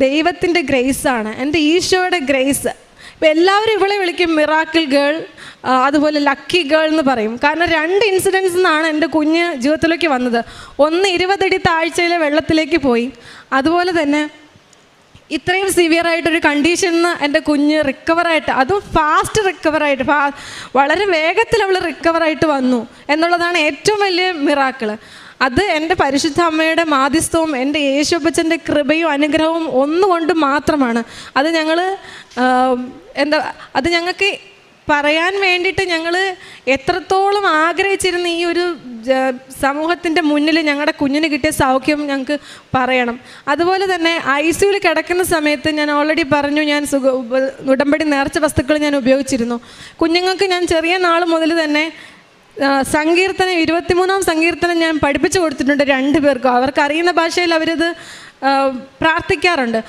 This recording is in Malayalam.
ദൈവത്തിൻ്റെ ഗ്രേസാണ്, എൻ്റെ ഈശോയുടെ ഗ്രേസ്. ഇപ്പം എല്ലാവരും ഇവളെ വിളിക്കും മിറാക്കിൾ ഗേൾ, അതുപോലെ ലക്കി ഗേൾ എന്ന് പറയും. കാരണം 2 ഇൻസിഡൻസ് നിന്നാണ് എൻ്റെ കുഞ്ഞ് ജീവിതത്തിലേക്ക് വന്നത്. ഒന്ന് 20 അടി താഴ്ചയിലെ വെള്ളത്തിലേക്ക് പോയി. അതുപോലെ തന്നെ ഇത്രയും സിവിയറായിട്ടൊരു കണ്ടീഷനിൽ നിന്ന് എൻ്റെ കുഞ്ഞ് റിക്കവറായിട്ട്, അതും ഫാസ്റ്റ് റിക്കവറായിട്ട്, വളരെ വേഗത്തിൽ അവൾ റിക്കവറായിട്ട് വന്നു എന്നുള്ളതാണ് ഏറ്റവും വലിയ മിറാക്കിള്. അത് എൻ്റെ പരിശുദ്ധ അമ്മയുടെ മാധ്യസ്ഥവും എൻ്റെ യേശുപ്പച്ചൻ്റെ കൃപയും അനുഗ്രഹവും ഒന്നുകൊണ്ട് മാത്രമാണ്. അത് അത് ഞങ്ങൾക്ക് പറയാൻ വേണ്ടിയിട്ട് ഞങ്ങൾ എത്രത്തോളം ആഗ്രഹിച്ചിരുന്ന ഈ ഒരു സമൂഹത്തിൻ്റെ മുന്നിൽ ഞങ്ങളുടെ കുഞ്ഞിന് കിട്ടിയ സൗഖ്യം ഞങ്ങൾക്ക് പറയണം. അതുപോലെ തന്നെ ICUവിൽ കിടക്കുന്ന സമയത്ത് ഞാൻ ഓൾറെഡി പറഞ്ഞു, ഞാൻ ഉടമ്പടി നേർച്ച വസ്തുക്കൾ ഞാൻ ഉപയോഗിച്ചിരുന്നു. കുഞ്ഞുങ്ങൾക്ക് ഞാൻ ചെറിയ നാൾ മുതൽ തന്നെ സങ്കീർത്തനം 23-ാം സങ്കീർത്തനം ഞാൻ പഠിപ്പിച്ചു കൊടുത്തിട്ടുണ്ട് 2 പേർക്കും. അവർക്കറിയുന്ന ഭാഷയിൽ അവരത് പ്രാർത്ഥിക്കാറുണ്ട്.